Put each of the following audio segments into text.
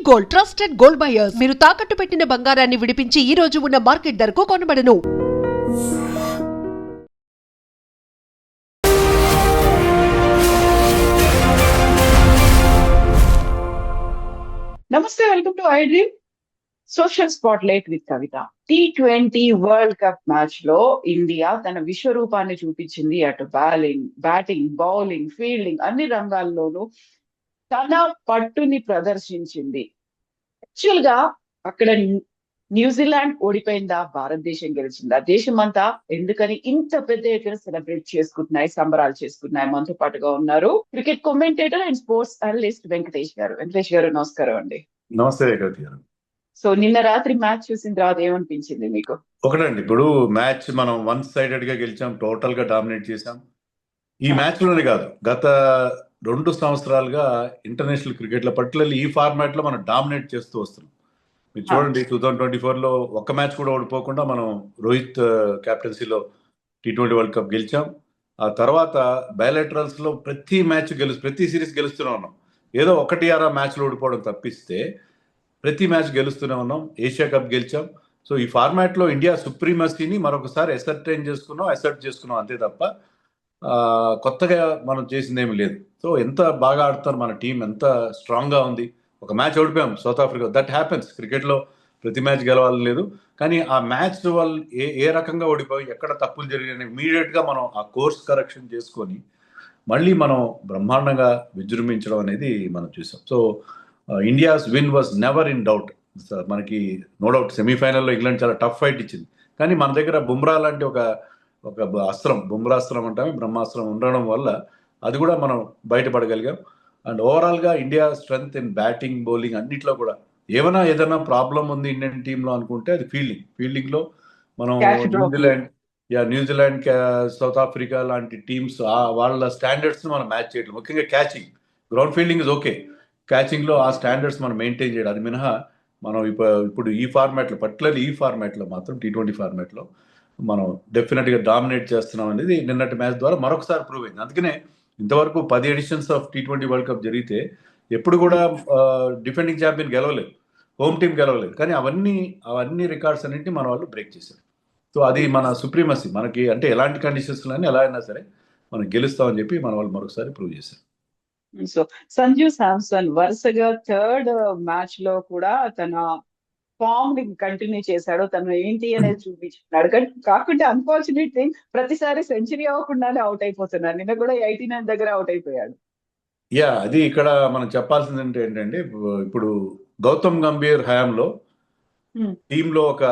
Gold trusted gold buyers మీరు తాకట్టు పెట్టిన బంగారాన్ని విడిపించి ఈ రోజు ఉన్న మార్కెట్ ధరకు కొనబడను. నమస్తే, welcome to I dream social spot light with Kavitha. T20 world cup match లో ఇండియా తన విశ్వరూపాన్ని చూపించింది. అటు బ్యాటింగ్, బౌలింగ్, ఫీల్డింగ్ అన్ని రంగాల్లోనూ తన పట్టుని ప్రదర్శించింది. యాక్చువల్ గా అక్కడ న్యూజిలాండ్ ఓడిపోయిందా, భారతదేశం గెలిచిందా? దేశం అంతా ఎందుకని ఇంత పెద్ద ఎత్తున సెలబ్రేట్ చేసుకుంటున్నాయి, సంబరాలు చేసుకుంటున్నాయి. మనతో పాటుగా ఉన్నారు cricket commentator and sports analyst Venkatesh గారు. వెంకటేష్ గారు, నమస్కారం అండి. నమస్తే కవిత గారు. సో నిన్న రాత్రి మ్యాచ్ చూసిన తర్వాత ఏమనిపించింది మీకు? ఒకటండి, ఇప్పుడు మ్యాచ్ మనం వన్ సైడెడ్ గా గెలిచాం, టోటల్ గా డామినేట్ చేశాం. ఈ మ్యాచ్ లోనే కాదు, గత 2 సంవత్సరాలుగా ఇంటర్నేషనల్ క్రికెట్ లో పర్టికులర్లీ ఈ ఫార్మాట్ లో మనం డామినేట్ చేస్తూ వస్తున్నాం. మీరు చూడండి, 2024 లో ఒక్క మ్యాచ్ కూడా ఓడిపోకుండా మనం రోహిత్ కెప్టెన్సీలో T20 వరల్డ్ కప్ గెలిచాం. ఆ తర్వాత బయలాటరల్స్ లో ప్రతి సిరీస్ గెలుస్తూనే ఉన్నాం. ఏదో 1-6 మ్యాచ్లు ఓడిపోవడం తప్పిస్తే ప్రతి మ్యాచ్ గెలుస్తూనే ఉన్నాం. ఏషియా కప్ గెలిచాం. సో ఈ ఫార్మాట్ లో ఇండియా సుప్రీమసీని మరొకసారి అసర్ట్ చేసుకున్నాం అంతే తప్ప కొత్తగా మనం చేసింది ఏమి లేదు. సో ఎంత బాగా ఆడుతున్నారు మన టీం, ఎంత స్ట్రాంగ్ గా ఉంది. ఒక మ్యాచ్ ఓడిపోయాం South Africa, that happens. Cricket లో ప్రతి మ్యాచ్ గెలవాలని లేదు, కానీ ఆ మ్యాచ్ వాళ్ళు ఏ రకంగా ఓడిపోయి ఎక్కడ తప్పులు జరిగాయని ఇమీడియట్ గా మనం ఆ కోర్స్ కరెక్షన్ చేసుకొని మళ్ళీ మనం బ్రహ్మాండంగా విజృంభించడం అనేది మనం చూసాం. So India's win was never in doubt. మనకి నో డౌట్ సెమీఫైనల్లో ఇంగ్లాండ్ చాలా టఫ్ ఫైట్ ఇచ్చింది, కానీ మన దగ్గర బుమ్రా లాంటి ఒక అస్త్రం, బుమ్రాస్త్రం అంటే బ్రహ్మాస్త్రం ఉండడం వల్ల అది కూడా మనం బయటపడగలిగాం. అండ్ ఓవరాల్గా India strength in batting, bowling అన్నిట్లో కూడా ఏదైనా ప్రాబ్లం ఉంది ఇండియన్ టీంలో అనుకుంటే అది ఫీల్డింగ్లో మనం న్యూజిలాండ్, సౌత్ ఆఫ్రికా లాంటి టీమ్స్ వాళ్ళ స్టాండర్డ్స్ మనం మ్యాచ్ చేయడం. ముఖ్యంగా catching, ground fielding is okay, క్యాచింగ్లో ఆ స్టాండర్డ్స్ మనం మెయింటైన్ చేయడం. అది మినహా మనం ఇప్పుడు ఈ ఫార్మాట్లో, పర్టికులర్లీ ఈ ఫార్మాట్లో మాత్రం T20 ఫార్మాట్లో మనం డెఫినెట్గా డామినేట్ చేస్తున్నాం అనేది నిన్నటి మ్యాచ్ ద్వారా మరొకసారి ప్రూవ్ అయింది. అందుకనే ఇంతవరకు 10 editions of T20 world cup జరిగితే ఎప్పుడు కూడా డిఫెండింగ్ ఛాంపియన్ గెలవలేదు, హోమ్ టీం గెలవలేదు, కానీ అవన్నీ రికార్డ్స్ అన్నింటినీ మన వాళ్ళు బ్రేక్ చేశారు. సో అది మన సుప్రీమసీ. మనకి అంటే ఎలాంటి కండిషన్స్లో ఎలా అయినా సరే మనం గెలుస్తామని చెప్పి మన వాళ్ళు మరొకసారి ప్రూవ్ చేశారు. సో సంజు శాంసన్ వరుసగా థర్డ్ మ్యాచ్ లో కూడా తన ఫామ్ ని కంటిన్యూ చేశాడు. తను ఏంటి అనేది చూపించుకున్నాడు. కాకుంటే అన్ఫార్చునేట్ థింగ్, ప్రతిసారి సెంచరీ అవ్వకుండానే అవుట్ అయిపోతున్నాడు. నిన్న కూడా 89 దగ్గర అవుట్ అయిపోయాడు. అది ఇక్కడ మనం చెప్పాల్సింది ఏంటంటే, ఇప్పుడు గౌతమ్ గంభీర్ హయాంలో టీంలో ఒక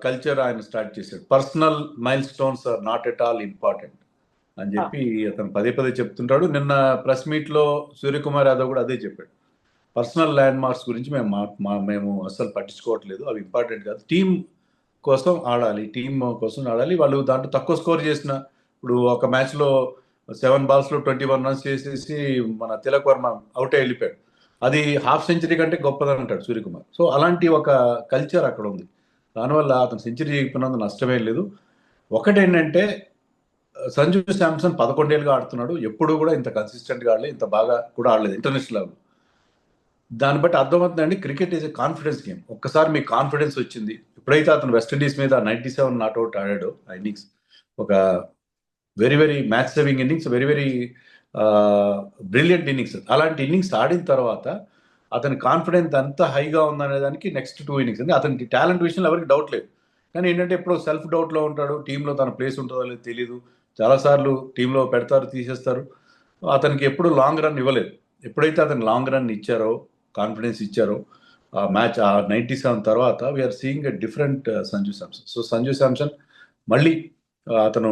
కల్చర్ ఆయన స్టార్ట్ చేశాడు. Personal milestones are not at all important అని చెప్పి అతను పదే చెప్తుంటాడు. నిన్న ప్రెస్ మీట్ లో సూర్యకుమార్ యాదవ్ కూడా అదే చెప్పాడు. పర్సనల్ ల్యాండ్ మార్క్స్ గురించి మేము అస్సలు పట్టించుకోవట్లేదు, అవి ఇంపార్టెంట్ కాదు, టీం కోసం ఆడాలి. వాళ్ళు దాంట్లో తక్కువ స్కోర్ చేసిన, ఇప్పుడు ఒక మ్యాచ్లో 7 balls లో 21 runs చేసేసి మన తిలక్ వర్మ అవుట్ అయి వెళ్ళిపోయాడు. అది హాఫ్ సెంచరీ కంటే గొప్పదని అంటాడు సూర్యకుమార్. సో అలాంటి ఒక కల్చర్ అక్కడ ఉంది. దానివల్ల అతను సెంచరీ చెప్పినందుకు నష్టమేం లేదు. ఒకటేంటంటే, సంజు శాంసన్ 11 ఏళ్ళుగా ఆడుతున్నాడు, ఎప్పుడు కూడా ఇంత కన్సిస్టెంట్గా ఆడలేదు, ఇంత బాగా కూడా ఆడలేదు ఇంటర్నేషనల్ లెవెల్. దాన్ని బట్టి అర్థమవుతుందండి, cricket is a confidence game. ఒక్కసారి మీకు కాన్ఫిడెన్స్ వచ్చింది, ఎప్పుడైతే అతను వెస్టిండీస్ మీద 97 నాట్అవుట్ ఆడాడో, ఆ ఇన్నింగ్స్ ఒక very match saving innings, very brilliant innings. అలాంటి ఇన్నింగ్స్ ఆడిన తర్వాత అతని కాన్ఫిడెన్స్ ఎంత హైగా ఉందనే దానికి నెక్స్ట్ 2 innings అంటే అతనికి టాలెంట్ విషయంలో ఎవరికి డౌట్ లేదు, కానీ ఏంటంటే ఎప్పుడో సెల్ఫ్ డౌట్లో ఉంటాడు. టీంలో తన ప్లేస్ ఉంటుందో లేదో తెలియదు, చాలాసార్లు టీంలో పెడతారు, తీసేస్తారు. అతనికి ఎప్పుడు లాంగ్ రన్ ఇవ్వలేదు. ఎప్పుడైతే అతను లాంగ్ రన్ ఇచ్చారో, కాన్ఫిడెన్స్ ఇచ్చారో, ఆ మ్యాచ్ ఆ 97 తర్వాత we are seeing a different Sanju Samson. So Sanju Samson మళ్ళీ అతను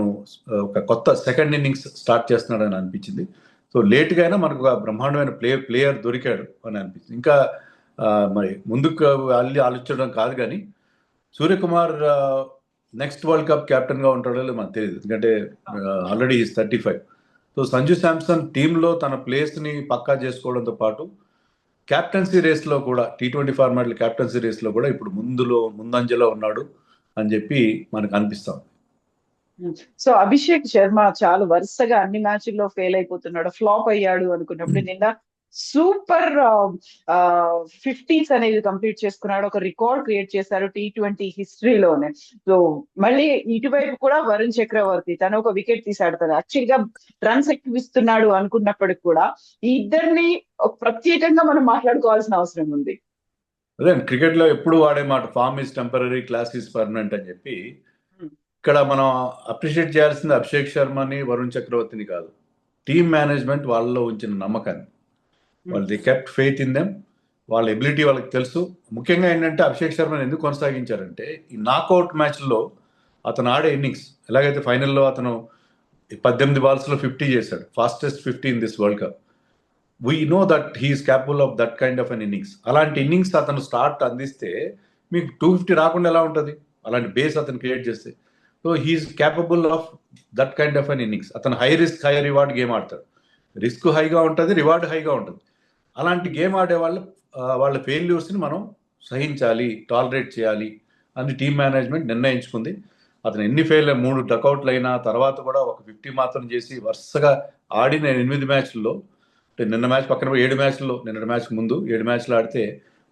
ఒక కొత్త సెకండ్ ఇన్నింగ్స్ స్టార్ట్ చేస్తున్నాడని అనిపించింది. సో లేట్గా అయినా మనకు ఒక బ్రహ్మాండమైన ప్లేయర్ దొరికాడు అని అనిపించింది. ఇంకా మరి ముందుకు ఆలోచించడం కాదు, కానీ సూర్యకుమార్ నెక్స్ట్ వరల్డ్ కప్ కెప్టెన్గా ఉంటాడో లేదో మనకు తెలియదు, ఎందుకంటే already is 35. So Sanju Samson టీంలో తన ప్లేస్ని పక్కా చేసుకోవడంతో పాటు క్యాప్టెన్సీ రేస్లో కూడా, T20 ఫార్మాట్లో క్యాప్టెన్సీ రేస్లో కూడా ఇప్పుడు ముందంజలో ఉన్నాడు అని చెప్పి మనకు అనిపిస్తాం. సో అభిషేక్ శర్మ చాలా వరుసగా అన్ని మ్యాచ్ల్లో ఫెయిల్ అయిపోతున్నాడు, ఫ్లాప్ అయ్యాడు అనుకున్నప్పుడు నిన్న సూపర్ 50s అనేది కంప్లీట్ చేసుకున్నాడు. ఒక రికార్డ్ క్రియేట్ చేశారు T20 హిస్టరీలోనే. సో మళ్ళీ ఇటువైపు కూడా వరుణ్ చక్రవర్తి తను ఒక వికెట్ తీశాడు. తను యాక్చువల్ గా రన్స్ ఎక్కువిస్తున్నాడు అనుకున్నప్పటికి కూడా ఈ ఇద్దరిని ప్రత్యేకంగా మనం మాట్లాడుకోవాల్సిన అవసరం ఉంది. అదే క్రికెట్ లో ఎప్పుడు వాడే మాట form is temporary, class is permanent అని చెప్పి. ఇక్కడ మనం అప్రిషియేట్ చేయాల్సింది అభిషేక్ శర్మని, వరుణ్ చక్రవర్తిని కాదు, టీమ్ మేనేజ్మెంట్ వాళ్ళలో ఉంచిన నమ్మకాన్ని. వాళ్ళు the kept faith in them. వాళ్ళ ఎబిలిటీ వాళ్ళకి తెలుసు. ముఖ్యంగా ఏంటంటే అభిషేక్ శర్మని ఎందుకు కొనసాగించారంటే ఈ నాకౌట్ మ్యాచ్లో అతను ఆడే ఇన్నింగ్స్, ఎలాగైతే ఫైనల్లో అతను 18 బాల్స్లో 50 చేశాడు, fastest 50 in this world cup. We know that he's capable of that kind of an innings. అలాంటి ఇన్నింగ్స్ అతను స్టార్ట్ అందిస్తే మీకు 250 రాకుండా ఎలా ఉంటుంది, అలాంటి బేస్ అతను క్రియేట్ చేస్తే. So he's capable of that kind of an innings. అతను high risk high reward game ఆడతాడు. రిస్క్ హైగా ఉంటుంది, రివార్డ్ హైగా ఉంటుంది. అలాంటి గేమ్ ఆడే వాళ్ళ ఫెయిల్యూర్స్ని మనం సహించాలి, టాలరేట్ చేయాలి అని టీమ్ మేనేజ్మెంట్ నిర్ణయించుకుంది. అతను ఎన్ని ఫెయిల్ 3 డకౌట్లు అయినా తర్వాత కూడా ఒక 50 మాత్రం చేసి వరుసగా ఆడిన 8 మ్యాచ్ల్లో, అంటే నిన్న మ్యాచ్ పక్కన 7 మ్యాచ్ల్లో, నిన్న మ్యాచ్ ముందు 7 మ్యాచ్లు ఆడితే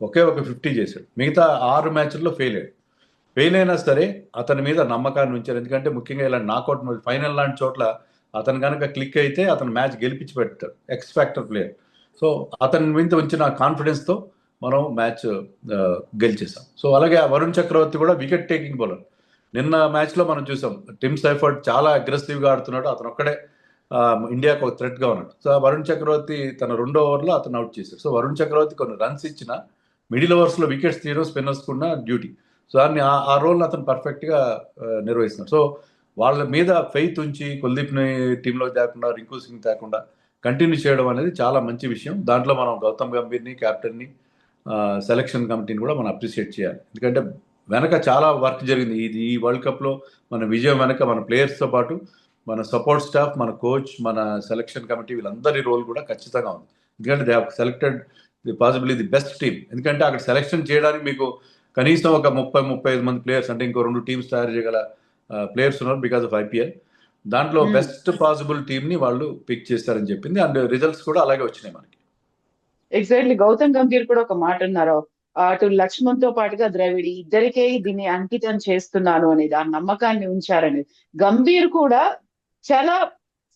ఒకే ఒక 50 చేశాడు. మిగతా 6 మ్యాచ్ల్లో ఫెయిల్ అయ్యాడు. ఫెయిల్ అయినా సరే అతని మీద నమ్మకాన్ని ఉంచారు. ఎందుకంటే ముఖ్యంగా ఇలా నాకౌట్ ఫైనల్ లాంటి చోట్ల అతను కనుక క్లిక్ అయితే అతను మ్యాచ్ గెలిపించి పెడతాడు, ఎక్స్ ఫ్యాక్టర్ ప్లేయర్. సో అతని మీద ఉంచిన కాన్ఫిడెన్స్తో మనం మ్యాచ్ గెలిచేసాం. సో అలాగే వరుణ్ చక్రవర్తి కూడా వికెట్ టేకింగ్ బౌలర్. నిన్న మ్యాచ్లో మనం చూసాం టిమ్ సైఫర్డ్ చాలా అగ్రెసివ్గా ఆడుతున్నాడు, అతను ఒక్కడే ఇండియాకు ఒక థ్రెట్గా ఉన్నాడు. సో వరుణ్ చక్రవర్తి తన 2వ ఓవర్లో అతను అవుట్ చేశాడు. సో వరుణ్ చక్రవర్తి కొన్ని రన్స్ ఇచ్చిన మిడిల్ ఓవర్స్లో వికెట్స్ తీయడం స్పిన్నర్స్ కూడా డ్యూటీ. సో దాన్ని ఆ రోల్ని అతను పర్ఫెక్ట్గా నిర్వహిస్తున్నాడు. సో వాళ్ళ మీద ఫెయిత్ ఉంచి కుల్దీప్ని టీంలో తేకుండా, రింకు సింగ్ తేకుండా కంటిన్యూ చేయడం అనేది చాలా మంచి విషయం. దాంట్లో మనం గౌతమ్ గంభీర్ని, క్యాప్టెన్ని, సెలక్షన్ కమిటీని కూడా మనం అప్రిషియేట్ చేయాలి. ఎందుకంటే వెనక చాలా వర్క్ జరిగింది. ఈ వరల్డ్ కప్లో మన విజయం వెనక మన ప్లేయర్స్తో పాటు మన సపోర్ట్ స్టాఫ్, మన కోచ్, మన సెలక్షన్ కమిటీ వీళ్ళందరి రోల్ కూడా ఖచ్చితంగా ఉంది. ఎందుకంటే they have selected possibly the best team. ఎందుకంటే అక్కడ సెలక్షన్ చేయడానికి మీకు కనీసం ఒక 30-35 మంది ప్లేయర్స్, అంటే ఇంకో 2 టీమ్స్ తయారు చేయగల ప్లేయర్స్ ఉన్నారు బికాస్ ఆఫ్ IPL. దాంట్లో బెస్ట్ పాసిబుల్ టీమ్ని వాళ్ళు పిక్ చేస్తారని చెప్పింది. అండ్ రిజల్ట్స్ కూడా అలాగే వచ్చినాయి మనకి. ఎగ్జాక్ట్లీ గౌతమ్ గంభీర్ కూడా ఒక మాట అన్నారు, అటు లక్ష్మణ్ తో పాటుగా ద్రవిడ్ ఇద్దరికే దీన్ని అంకితం చేస్తున్నాను అనేది, ఆ నమ్మకాన్ని ఉంచారనేది. గంభీర్ కూడా చాలా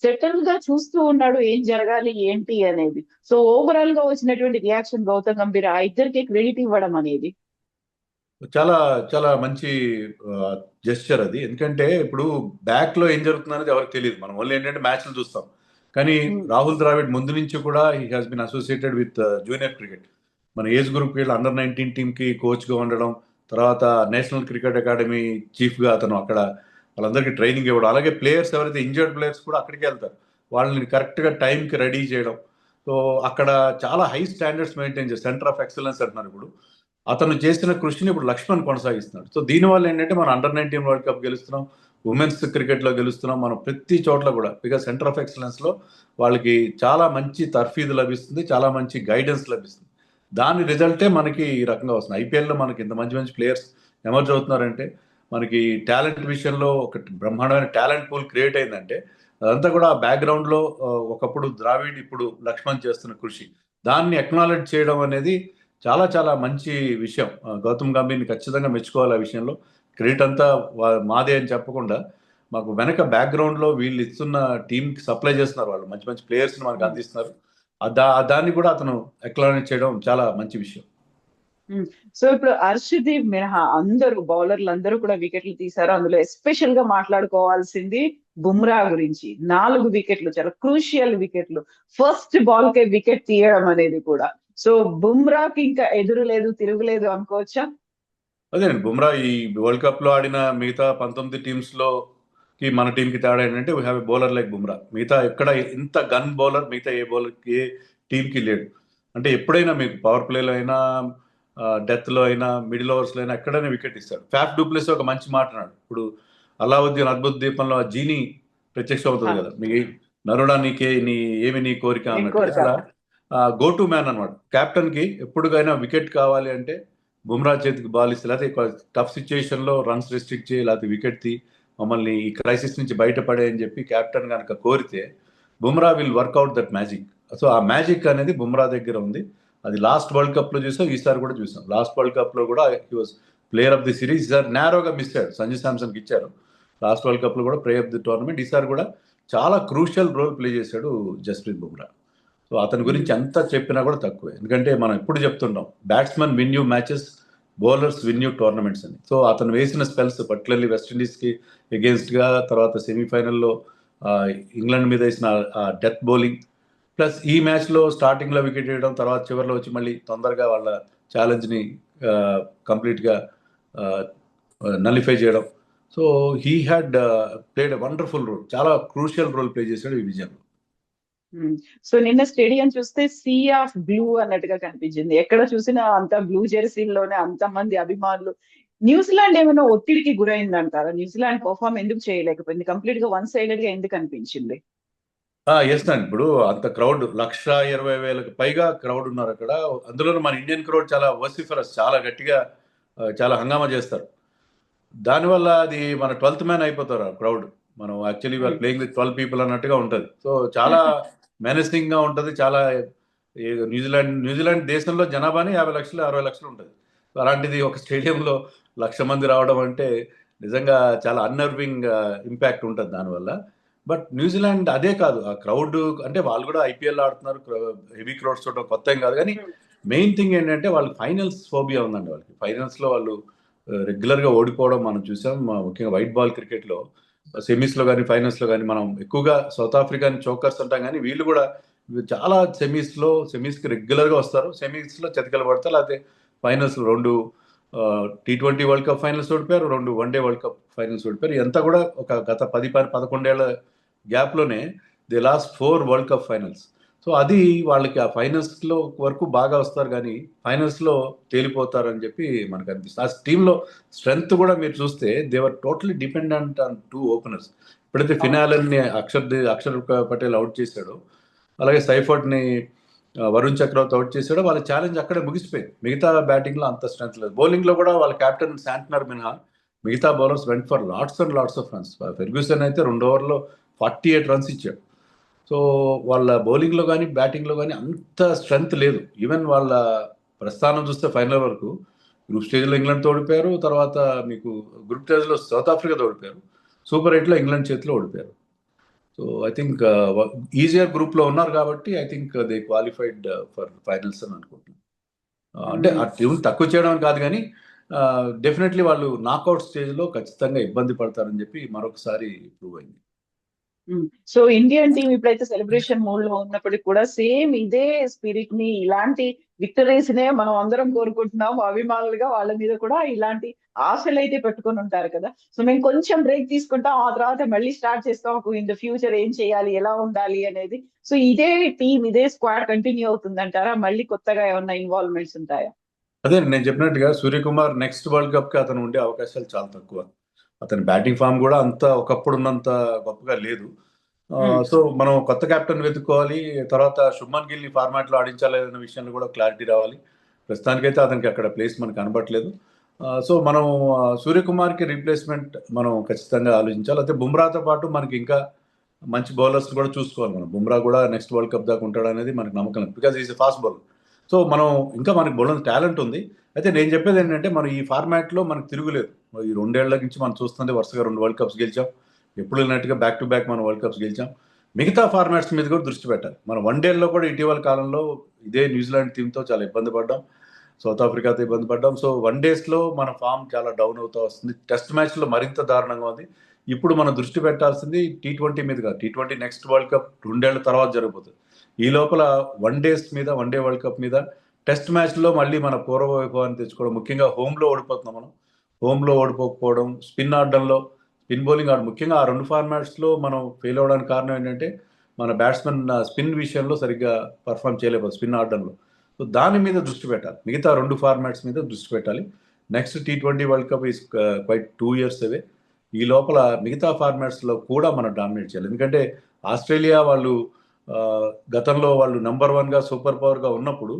సెటిల్ గా చూస్తూ ఉన్నాడు ఏం జరగాలి ఏంటి అనేది. సో ఓవరాల్ గా వచ్చినటువంటి రియాక్షన్ గౌతమ్ గంభీర్ ఆ ఇద్దరికి క్రెడిట్ ఇవ్వడం అనేది చాలా చాలా మంచి జెస్చర్ అది. ఎందుకంటే ఇప్పుడు బ్యాక్లో ఏం జరుగుతుంది అనేది ఎవరికి తెలియదు. మనం ఓన్లీ ఏంటంటే మ్యాచ్లు చూస్తాం. కానీ రాహుల్ ద్రావిడ్ ముందు నుంచి కూడా he has been associated with junior cricket. మన ఏజ్ గ్రూప్ వీళ్ళు అండర్ 19 టీంకి కోచ్గా ఉండడం, తర్వాత నేషనల్ క్రికెట్ అకాడమీ చీఫ్గా అతను అక్కడ వాళ్ళందరికీ ట్రైనింగ్ ఇవ్వడం. అలాగే ప్లేయర్స్ ఎవరైతే ఇంజర్డ్ ప్లేయర్స్ కూడా అక్కడికి వెళ్తారు, వాళ్ళని కరెక్ట్గా టైంకి రెడీ చేయడం. సో అక్కడ చాలా హై స్టాండర్డ్స్ మెయింటైన్ చేస్తారు. సెంటర్ ఆఫ్ ఎక్సలెన్స్ అంటున్నారు. ఇప్పుడు అతను చేసిన కృషిని ఇప్పుడు లక్ష్మణ్ కొనసాగిస్తున్నాడు. సో దీనివల్ల ఏంటంటే మనం అండర్ 19 వరల్డ్ కప్ గెలుస్తున్నాం, ఉమెన్స్ క్రికెట్లో గెలుస్తున్నాం, మనం ప్రతి చోట్ల కూడా. బికాస్ సెంటర్ ఆఫ్ ఎక్సలెన్స్లో వాళ్ళకి చాలా మంచి తర్ఫీదు లభిస్తుంది, చాలా మంచి గైడెన్స్ లభిస్తుంది. దాని రిజల్టే మనకి ఈ రకంగా వస్తుంది. IPLలో మనకి ఇంత మంచి మంచి ప్లేయర్స్ ఎమర్జ్ అవుతున్నారంటే మనకి టాలెంట్ విషయంలో ఒక బ్రహ్మాండమైన టాలెంట్ పూల్ క్రియేట్ అయిందంటే అదంతా కూడా బ్యాక్గ్రౌండ్లో ఒకప్పుడు ద్రావిడ్, ఇప్పుడు లక్ష్మణ్ చేస్తున్న కృషి, దాన్ని అక్నాలెడ్జ్ చేయడం అనేది చాలా చాలా మంచి విషయం. గౌతమ్ గంభీర్ని ఖచ్చితంగా మెచ్చుకోవాలి. ఆ విషయంలో క్రెడిట్ అంతా మాదే అని చెప్పకుండా మాకు వెనక బ్యాక్గ్రౌండ్లో వీళ్ళు ఇస్తున్న టీంకి సప్లై చేస్తున్నారు, వాళ్ళు మంచి మంచి ప్లేయర్స్ని మనకు అందిస్తున్నారు. దాన్ని కూడా అతను అక్నాలెడ్జ్ చేయడం చాలా మంచి విషయం. సో ఇప్పుడు హర్షదీప్ మినహా అందరూ బౌలర్లు అందరూ కూడా వికెట్లు తీశారు. అందులో ఎస్పెషల్ గా మాట్లాడుకోవాల్సింది బుమ్రా గురించి. 4 వికెట్లు, చాలా క్రూషియల్ వికెట్లు, ఫస్ట్ బాల్ కే వికెట్ తీయడం అనేది కూడా. సో బుమ్రాకి ఇంకా ఎదురు లేదు, తిరుగులేదు అనుకోవచ్చా? అదేనండి, బుమ్రా ఈ వరల్డ్ కప్ లో ఆడిన మిగతా 19 టీమ్స్ లో మన టీంకి తేడా ఏంటంటే we have a bowler like Bumrah. మిగతా ఎక్కడ ఇంత గన్ బౌలర్ మిగతా ఏ టీంకి లేడు. అంటే ఎప్పుడైనా మీకు పవర్ ప్లేలో అయినా, డెత్లో అయినా, మిడిల్ ఓవర్స్లో అయినా ఎక్కడైనా వికెట్ ఇస్తాడు. ఫ్యాఫ్ డూప్లెస్ ఒక మంచి మాట అన్నాడు. ఇప్పుడు అలావుద్దీన్ అద్భుత దీపంలో ఆ జీని ప్రత్యక్షం అవుతుంది కదా, మీ నరుడా నీకే ఏమి నీ కోరిక అన్నట్టు. అలా గో టు మ్యాన్ అనమాట. కెప్టెన్ కి ఎప్పుడుకైనా వికెట్ కావాలి అంటే బుమ్రా చేతికి బాల్ ఇస్తే, లేకపోతే టఫ్ సిచ్యుయేషన్లో రన్స్ రెస్ట్రిక్ట్ చేయి, లేకపోతే వికెట్ తీ, మమ్మల్ని ఈ క్రైసిస్ నుంచి బయటపడే అని చెప్పి కెప్టెన్ కనుక కోరితే Bumrah will work out that magic. So ఆ మ్యాజిక్ అనేది బుమ్రా దగ్గర ఉంది. అది లాస్ట్ వరల్డ్ కప్లో చూసాం, ఈసారి కూడా చూసాం. లాస్ట్ వరల్డ్ కప్లో కూడా he was player of the series. ఈసారి నేరోగా మిస్ అయ్యాడు, సంజు శాంసన్కి ఇచ్చారు. లాస్ట్ వరల్డ్ కప్లో కూడా ప్లేయర్ ఆఫ్ ది టోర్నమెంట్. ఈసారి కూడా చాలా క్రూషియల్ రోల్ ప్లే చేశాడు జస్ప్రీత్ బుమ్రా. సో అతని గురించి ఎంత చెప్పినా కూడా తక్కువే. ఎందుకంటే మనం ఎప్పుడు చెప్తుంటాం, batsmen win you matches, bowlers win you tournaments అని. సో అతను వేసిన స్పెల్స్ పర్టికులర్లీ వెస్టిండీస్కి ఎగెన్స్ట్గా, తర్వాత సెమీఫైనల్లో ఇంగ్లాండ్ మీద వేసిన డెత్ బౌలింగ్, ప్లస్ ఈ మ్యాచ్లో స్టార్టింగ్లో వికెట్ వేయడం, తర్వాత చివరిలో వచ్చి మళ్ళీ తొందరగా వాళ్ళ ఛాలెంజ్ని కంప్లీట్గా నలిఫై చేయడం. So he had played a wonderful role, చాలా క్రూషియల్ రోల్ ప్లే చేశాడు ఈ విజయంలో. సో నిన్న స్టేడియం చూస్తే సీ ఆఫ్ బ్లూ అన్నట్టుగా కనిపించింది. ఎక్కడ చూసినా అంత బ్లూ జెర్సీల్లోనే అంత మంది అభిమానులు. న్యూజిలాండ్ ఏమైనా ఒత్తిడికి గురైందంటారా? న్యూజిలాండ్ పర్ఫార్మ్ ఎందుకు చేయలేకపోయింది? కంప్లీట్ గా వన్ సైడెడ్ గా ఎందుకు అనిపించింది? ఎస్ అండి, ఇప్పుడు అంత క్రౌడ్ 1,20,000కి పైగా క్రౌడ్ ఉన్నారు అక్కడ. అందులో మన ఇండియన్ క్రౌడ్ చాలా వసిఫరస్, చాలా గట్టిగా చాలా హంగామా చేస్తారు. దానివల్ల అది మన 12th మ్యాన్ అయిపోతారు ఆ క్రౌడ్. మనం యాక్చువల్లీ వాళ్ళు ప్లేయింగ్ విత్ 12 పీపుల్ అన్నట్టుగా ఉంటుంది. సో చాలా మెనసింగ్ గా ఉంటుంది. చాలా న్యూజిలాండ్ దేశంలో జనాభాని 50 లక్షలు 60 లక్షలు ఉంటుంది. అలాంటిది ఒక స్టేడియంలో 1,00,000 మంది రావడం అంటే నిజంగా చాలా అన్నర్వింగ్ ఇంపాక్ట్ ఉంటుంది దానివల్ల. బట్ న్యూజిలాండ్ అదే కాదు, ఆ క్రౌడ్ అంటే వాళ్ళు కూడా ఐపీఎల్ ఆడుతున్నారు, హెవీ క్రౌడ్స్ చూడడం కొత్త ఏం కాదు. కానీ మెయిన్ థింగ్ ఏంటంటే వాళ్ళకి ఫైనల్స్ ఫోబియా ఉందండి. వాళ్ళకి ఫైనల్స్లో వాళ్ళు రెగ్యులర్గా ఓడిపోవడం మనం చూసాం. ముఖ్యంగా వైట్ బాల్ క్రికెట్లో సెమీస్లో కానీ ఫైనల్స్లో కానీ మనం ఎక్కువగా సౌత్ ఆఫ్రికాని చోకర్స్ అంటాం, కానీ వీళ్ళు కూడా చాలా సెమీస్కి రెగ్యులర్గా వస్తారు. సెమీస్లో చతికిల పడతారు, లేకపోతే finals 2 T20 world cup finals ఓడిపోయారు, 2 వన్డే వరల్డ్ కప్ ఫైనల్స్ ఓడిపోయారు. ఎంత కూడా ఒక గత 10-11 ఏళ్ల గ్యాప్లోనే they last 4 world cup finals. So అది వాళ్ళకి ఆ ఫైనల్స్లో వరకు బాగా వస్తారు, కానీ ఫైనల్స్లో తేలిపోతారని చెప్పి మనకు అనిపిస్తుంది. ఆ టీంలో స్ట్రెంగ్త్ కూడా మీరు చూస్తే దేవర్ టోటలీ డిపెండెంట్ ఆన్ 2 ఓపెనర్స్. ఎప్పుడైతే ఫినాలని అక్షర్ పటేల్ అవుట్ చేశాడో, అలాగే సైఫర్ట్ని వరుణ్ చక్రవర్తి అవుట్ చేశాడో, వాళ్ళ ఛాలెంజ్ అక్కడే ముగిసిపోయింది. మిగతా బ్యాటింగ్లో అంత స్ట్రెంత్ లేదు. బౌలింగ్లో కూడా వాళ్ళ కెప్టెన్ శాంట్నర్ మినహా మిగతా bowlers went for lots and lots of runs. Ferguson అయితే 2 ఓవర్లో 48 రన్స్ ఇచ్చాడు. సో వాళ్ళ బౌలింగ్లో కానీ బ్యాటింగ్లో కానీ అంత స్ట్రెంగ్త్ లేదు. ఈవెన్ వాళ్ళ ప్రస్థానం చూస్తే ఫైనల్ వరకు గ్రూప్ స్టేజ్లో ఇంగ్లాండ్తో ఓడిపోయారు, తర్వాత మీకు గ్రూప్ స్టేజ్లో సౌత్ ఆఫ్రికాతో ఓడిపోయారు, సూపర్ 8లో ఇంగ్లాండ్ చేతిలో ఓడిపోయారు. సో ఐ థింక్ ఈజియర్ గ్రూప్లో ఉన్నారు కాబట్టి I think they qualified for finals అని అనుకుంటున్నాను. అంటే ఆ టీం తక్కువ చేయడం కాదు, కానీ డెఫినెట్లీ వాళ్ళు నాకౌట్ స్టేజ్లో ఖచ్చితంగా ఇబ్బంది పడతారని చెప్పి మరొకసారి ప్రూవ్ అయింది. సో ఇండియన్ టీం ఇప్పుడైతే సెలబ్రేషన్ మోడ్ లో ఉన్నప్పటికీ కూడా సేమ్ ఇదే స్పిరిట్ ని, ఇలాంటి విక్టరీస్ నే మనం అందరం కోరుకుంటున్నాం. అభిమానులుగా వాళ్ళ మీద కూడా ఇలాంటి ఆశలు అయితే పెట్టుకొని ఉంటారు కదా. సో మేము కొంచెం బ్రేక్ తీసుకుంటాం, ఆ తర్వాత మళ్ళీ స్టార్ట్ చేస్తాం ఇన్ ద ఫ్యూచర్ ఏం చేయాలి, ఎలా ఉండాలి అనేది. సో ఇదే టీం, ఇదే స్క్వాడ్ కంటిన్యూ అవుతుందంటారా? మళ్ళీ కొత్తగా ఏమన్నా ఇన్వాల్వ్మెంట్స్ ఉంటాయా? అదే నేను చెప్పినట్టుగా సూర్యకుమార్ నెక్స్ట్ వరల్డ్ కప్కి అతను ఉండే అవకాశాలు చాలా తక్కువ. అతని బ్యాటింగ్ ఫామ్ కూడా అంత ఒకప్పుడు ఉన్నంత గొప్పగా లేదు. సో మనం కొత్త కెప్టెన్ వెతుక్కోవాలి. తర్వాత శుభ్మన్ గిల్ని ఫార్మాట్లో ఆడించాలనే విషయంలో కూడా క్లారిటీ రావాలి. ప్రస్తుతానికైతే అతనికి అక్కడ ప్లేస్ మనకు కనబడట్లేదు. సో మనం సూర్యకుమార్కి రీప్లేస్మెంట్ మనం ఖచ్చితంగా ఆలోచించాలి. అయితే బుమ్రాతో పాటు మనకి ఇంకా మంచి బౌలర్స్ కూడా చూసుకోవాలి. మనం బుమ్రా కూడా నెక్స్ట్ వరల్డ్ కప్ దాకా ఉంటాడు అనేది మనకు నమ్మకం లేదు, because is a fast bowler. So మనం ఇంకా మనకి బౌలర్ టాలెంట్ ఉంది. అయితే నేను చెప్పేది ఏంటంటే మనం ఈ ఫార్మాట్లో మనకు తిరుగులేదు. ఈ 2 ఏళ్ల నుంచి మనం చూస్తుంది వరుసగా 2 వరల్డ్ కప్స్ గెలిచాం. ఎప్పుడు వెళ్ళినట్టుగా బ్యాక్ టు బ్యాక్ మనం వరల్డ్ కప్స్ గెలిచాం. మిగతా ఫార్మాట్స్ మీద కూడా దృష్టి పెట్టాలి. మనం వన్డేల్లో కూడా ఇటీవల కాలంలో ఇదే న్యూజిలాండ్ టీంతో చాలా ఇబ్బంది పడ్డాం, సౌత్ ఆఫ్రికాతో ఇబ్బంది పడ్డాం. సో వన్డేస్లో మన ఫామ్ చాలా డౌన్ అవుతూ వస్తుంది. టెస్ట్ మ్యాచ్లో మరింత దారుణంగా ఉంది. ఇప్పుడు మనం దృష్టి పెట్టాల్సింది T20 మీద కాదు. T20 నెక్స్ట్ వరల్డ్ కప్ 2 ఏళ్ల తర్వాత జరగబోతుంది. ఈ లోపల వన్డేస్ మీద, వన్డే వరల్డ్ కప్ మీద, టెస్ట్ మ్యాచ్లో మళ్ళీ మన పూర్వ వైభవాన్ని తెచ్చుకోవడం. ముఖ్యంగా హోమ్లో ఓడిపోతున్నాం మనం. హోమ్లో ఓడిపోకపోవడం, స్పిన్ ఆడడంలో, స్పిన్ బౌలింగ్ ఆడ, ముఖ్యంగా ఆ 2 ఫార్మాట్స్లో మనం ఫెయిల్ అవ్వడానికి కారణం ఏంటంటే మన బ్యాట్స్మెన్ స్పిన్ విషయంలో సరిగ్గా పర్ఫామ్ చేయలేకపోతే స్పిన్ ఆడడంలో. సో దాని మీద దృష్టి పెట్టాలి. మిగతా 2 ఫార్మాట్స్ మీద దృష్టి పెట్టాలి. Next T20 world cup is quite 2 years అవే. ఈ లోపల మిగతా ఫార్మాట్స్లో కూడా మనం డామినేట్ చేయాలి. ఎందుకంటే ఆస్ట్రేలియా వాళ్ళు గతంలో వాళ్ళు నెంబర్ 1గా సూపర్ పవర్గా ఉన్నప్పుడు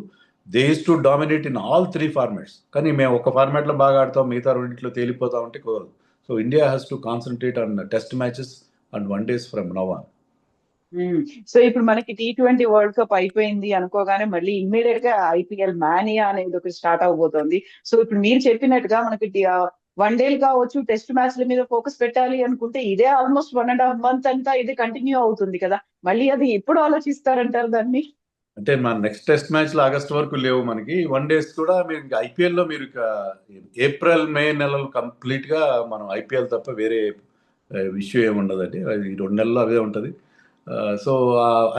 they use to dominate in all 3 formats. కానీ మేము ఒక ఫార్మాట్లో బాగా ఆడతాం, మిగతా 2 తేలిపోతాం అంటే కుదరదు. So India has to concentrate on test matches and one days from now on. So ఇప్పుడు మనకి T20 వరల్డ్ కప్ అయిపోయింది అనుకోగానే మళ్ళీ ఇమ్మీడియట్ గా IPL మానియా అనేది ఒకటి స్టార్ట్ అవబోతోంది. సో ఇప్పుడు మీరు చెప్పినట్టుగా మనకి వన్ డేలు కావచ్చు, టెస్ట్ మ్యాచ్ల మీద ఫోకస్ పెట్టాలి అనుకుంటే ఇదే ఆల్మోస్ట్ 1.5 month అంతా ఇది కంటిన్యూ అవుతుంది కదా. మళ్ళీ అది ఎప్పుడు ఆలోచిస్తారంటారు దాన్ని? అంటే మన నెక్స్ట్ టెస్ట్ మ్యాచ్లు ఆగస్ట్ వరకు లేవు మనకి. వన్ డేస్ కూడా మీరు ఇంకా ఐపీఎల్లో మీరు ఇక ఏప్రిల్ మే నెలలు కంప్లీట్గా మనం ఐపీఎల్ తప్ప వేరే ఇష్యూ ఏమి ఉండదండి. అది 2 నెలలు అవే ఉంటుంది. సో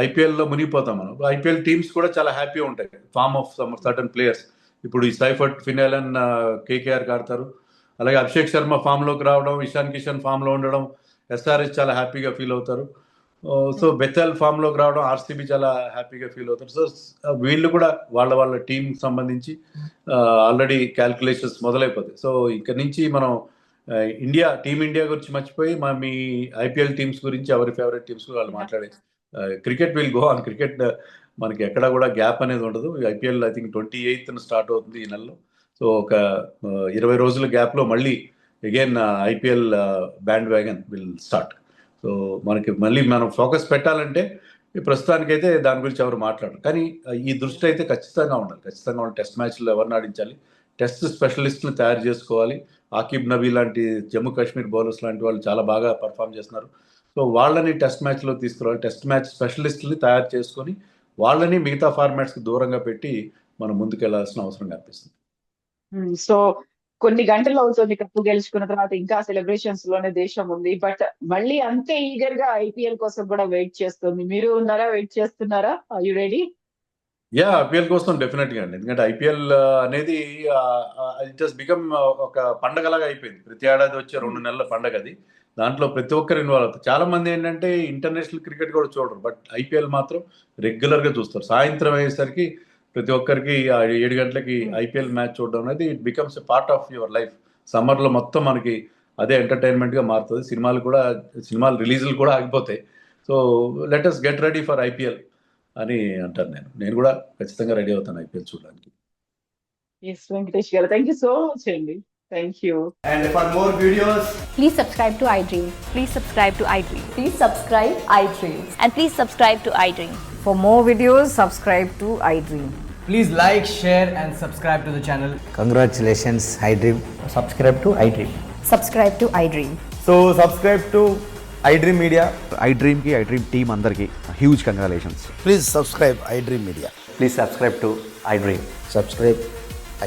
ఐపీఎల్లో మునిగిపోతాం మనం. ఐపీఎల్ టీమ్స్ కూడా చాలా హ్యాపీగా ఉంటాయి, form of some certain players. ఇప్పుడు ఈ సైఫర్ట్ ఫినాలన్ కేకేఆర్కి ఆడతారు. అలాగే అభిషేక్ శర్మ ఫామ్లోకి రావడం, ఇషాన్ కిషన్ ఫామ్లో ఉండడం, ఎస్ఆర్ఎస్ చాలా హ్యాపీగా ఫీల్ అవుతారు. సో బెతల్ ఫామ్లోకి రావడం, ఆర్సీబీ చాలా హ్యాపీగా ఫీల్ అవుతారు. సో వీళ్ళు కూడా వాళ్ళ టీం సంబంధించి ఆల్రెడీ క్యాల్కులేషన్స్ మొదలైపోతాయి. సో ఇక్కడ నుంచి మనం టీమిండియా గురించి మర్చిపోయి మీ ఐపీఎల్ టీమ్స్ గురించి, ఎవరి ఫేవరెట్ టీమ్స్ వాళ్ళు మాట్లాడే cricket will go on. Cricket మనకి ఎక్కడా కూడా గ్యాప్ అనేది ఉండదు. IPL I think 28th start అవుతుంది ఈ నెలలో. సో ఒక 20 రోజుల గ్యాప్లో మళ్ళీ again IPL band wagon will start. So మనకి మళ్ళీ మనం ఫోకస్ పెట్టాలంటే ప్రస్తుతానికైతే దాని గురించి ఎవరు మాట్లాడరు. కానీ ఈ దృష్టి అయితే ఖచ్చితంగా ఉండాలి. టెస్ట్ మ్యాచ్లో ఎవరిని ఆడించాలి, టెస్ట్ స్పెషలిస్ట్ని తయారు చేసుకోవాలి. ఆకిబ్ నబీ లాంటి జమ్మూ కాశ్మీర్ బౌలర్స్ లాంటి వాళ్ళు చాలా బాగా పర్ఫామ్ చేస్తున్నారు. సో వాళ్ళని టెస్ట్ మ్యాచ్లో తీసుకురావాలి. టెస్ట్ మ్యాచ్ స్పెషలిస్ట్ని తయారు చేసుకొని వాళ్ళని మిగతా ఫార్మాట్స్కి దూరంగా పెట్టి మనం ముందుకెళ్లాల్సిన అవసరం కనిపిస్తుంది. సో కొన్ని గంటలు అవుతుంది కప్పు గెలుచుకున్న తర్వాత, ఇంకా సెలబ్రేషన్స్ లోనే దేశం ఉంది. బట్ మళ్ళీ అంతే ఈగర్ గా ఐపీఎల్ కోసం కూడా వెయిట్ చేస్తుంది. మీరు ఉన్నారా, వెయిట్ చేస్తున్నారా? Are you ready? ఐపీఎల్ కోసం డెఫినెట్గా అండి. ఎందుకంటే ఐపీఎల్ అనేది ఇట్ హస్ బికమ్ ఒక పండగలాగా అయిపోయింది. ప్రతి ఏడాది వచ్చే 2 నెలల పండగ అది. దాంట్లో ప్రతి ఒక్కరు ఇన్వాల్వ్ అవుతారు. చాలా మంది ఏంటంటే ఇంటర్నేషనల్ క్రికెట్ కూడా చూడరు, బట్ ఐపీఎల్ మాత్రం రెగ్యులర్గా చూస్తారు. సాయంత్రం అయ్యేసరికి ప్రతి ఒక్కరికి 7 గంటలకి ఐపీఎల్ మ్యాచ్ చూడడం అనేది it becomes a part of your life. సమ్మర్లో మొత్తం మనకి అదే ఎంటర్టైన్మెంట్గా మారుతుంది. సినిమాలు రిలీజులు కూడా ఆగిపోతాయి. So let us get ready for IPL అని అంటారు. నేను కూడా ఖచ్చితంగా రెడీ అవుతాను ఐపీఎల్ చూడడానికి. ఎస్ వెంకటేష్ గారు, థ్యాంక్ యూ సో మచ్ అండి. Thank you. And for more videos, Please subscribe to iDream. Please subscribe to iDream. Please subscribe iDream. And please subscribe to iDream. For more videos, subscribe to iDream. please like, share and subscribe to the channel. Congratulations, iDream. Subscribe to iDream. Subscribe to iDream. So subscribe to iDream Media. iDream ki iDream team andarki huge congratulations. Please subscribe iDream Media. Please subscribe to iDream. Subscribe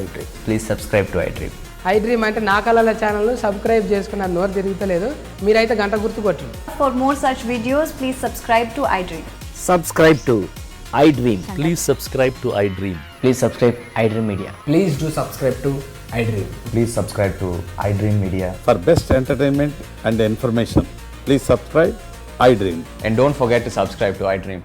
iDream. Please subscribe to iDream. iDream అంటే నా కళల channel subscribe చేసుకున్న నోరు తిరుగుతలేదు. మీరైతే గంట గుర్తు కొట్టండి. For more such videos, please subscribe to iDream. Subscribe to iDream. Please subscribe to iDream. Please subscribe iDream Media. Please do subscribe to iDream. Please subscribe to iDream Media. For best entertainment and information, please subscribe iDream. And don't forget to subscribe to iDream.